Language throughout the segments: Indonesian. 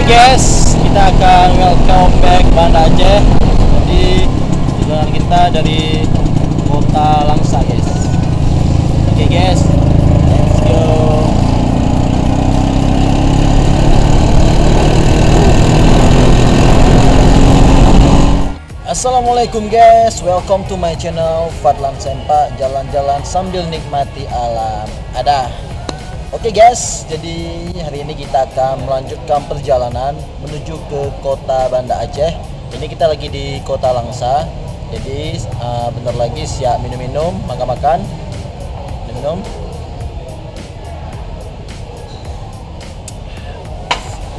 Oke guys, kita akan welcome back Banda Aceh. Jadi perjalanan kita dari kota Langsa guys. Oke guys, let's go. Assalamualaikum guys, welcome to my channel Fadlan Sempak, jalan-jalan sambil nikmati alam. Oke guys, jadi hari ini kita akan melanjutkan perjalanan menuju ke kota Banda Aceh. Ini kita lagi di kota Langsa. Jadi bentar lagi siap minum-minum, makan-makan, minum.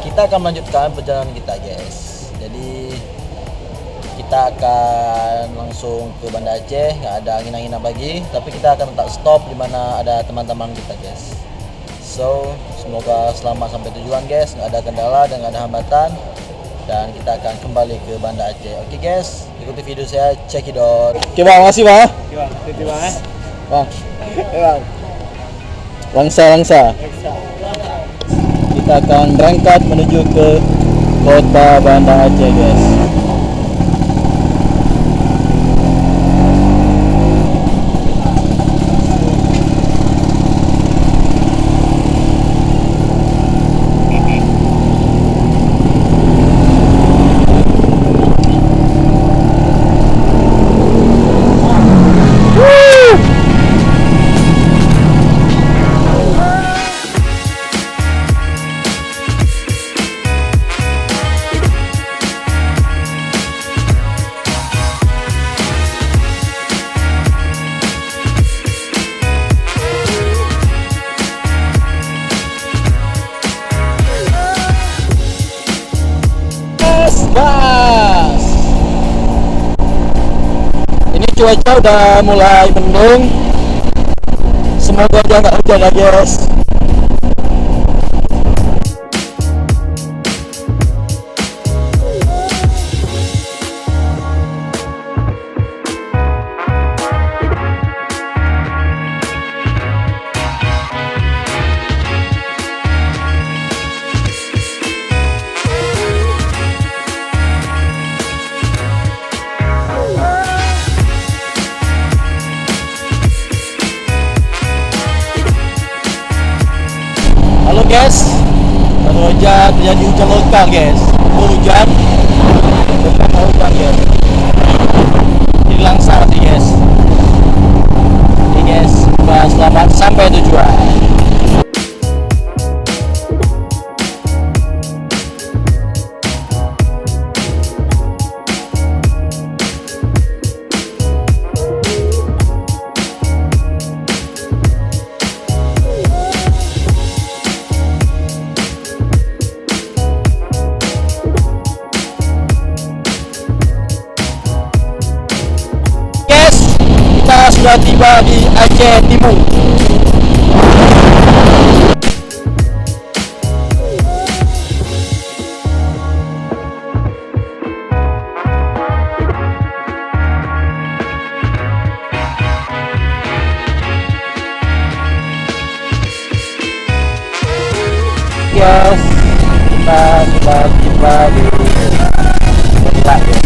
Kita akan melanjutkan perjalanan kita guys. Jadi kita akan langsung ke Banda Aceh, nggak ada angin-anginan lagi, tapi kita akan tetap stop di mana ada teman-teman kita guys. So, semoga selamat sampai tujuan guys, nggak ada kendala dan nggak ada hambatan, dan kita akan kembali ke Banda Aceh. Oke guys, ikuti video saya, check it out. Oke bang, makasih bang. Oke bang, titip bang. Bang, Langsa. Kita akan berangkat menuju ke kota Banda Aceh guys. Bas. Ini cuaca udah mulai mendung. Semoga aja nggak hujan ya guys. Halo guys, baru aja terjadi hujan lokal guys. Hujan guys. Di Langsa sih guys. Oke guys, selamat sampai tujuan. Sudah tiba di Aceh Timur. Yes, kita sudah tiba di Tidak ya.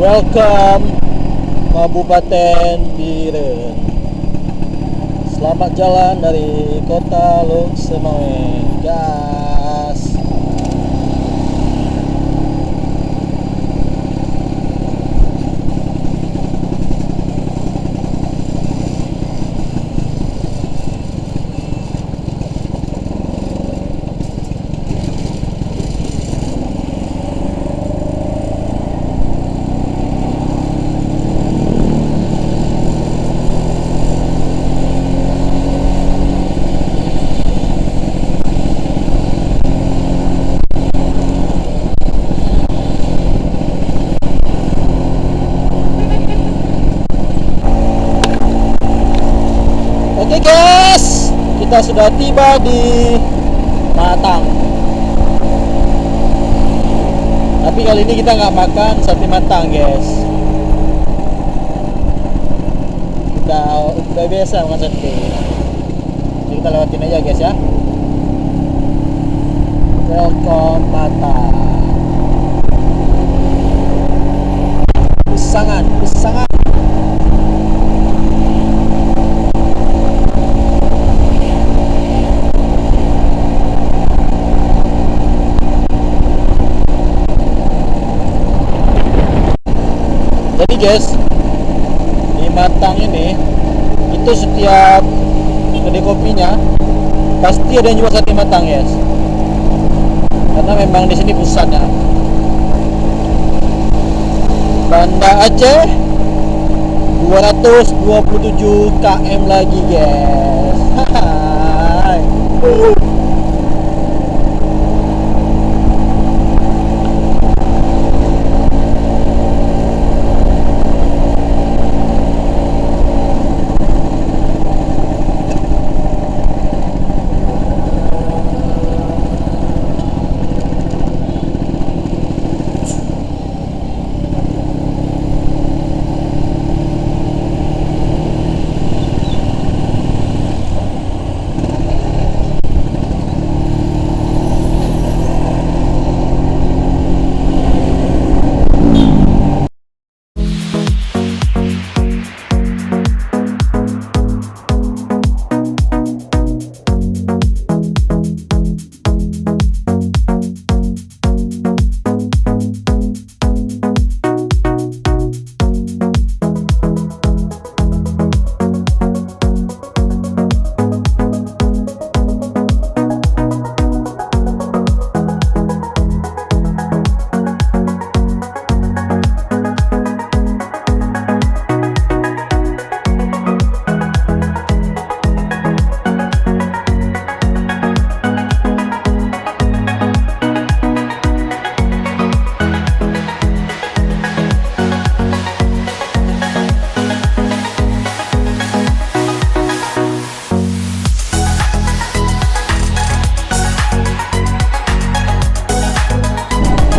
Welcome Kabupaten Biren. Selamat jalan dari kota Sesuai, gas. Oke guys, kita sudah tiba di Matang. Tapi kali ini kita nggak makan sate matang guys. Udah biasa makan sate. Jadi kita lewatin aja guys ya. Welcome Matang. Pisangan. Jadi guys, di Matang ini itu setiap kedai kopinya pasti ada yang jual sate matang guys. Karena memang di sini pusatnya. Banda Aceh 227 km lagi guys. Hai.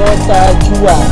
Kota Juang.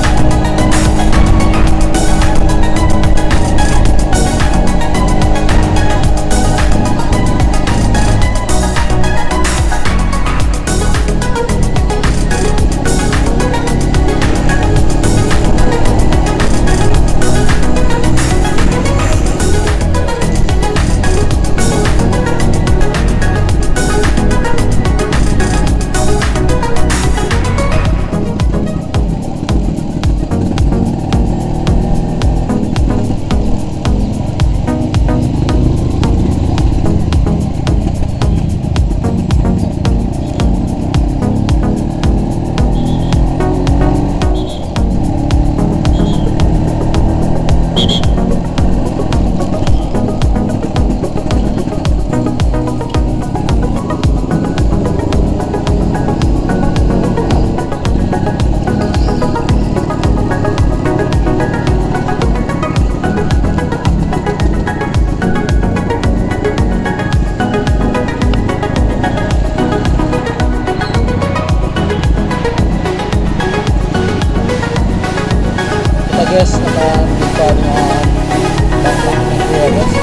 Guys, akan buka dengan bangkang ya guys.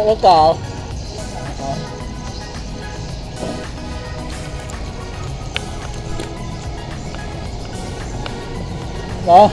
lokal. Nah.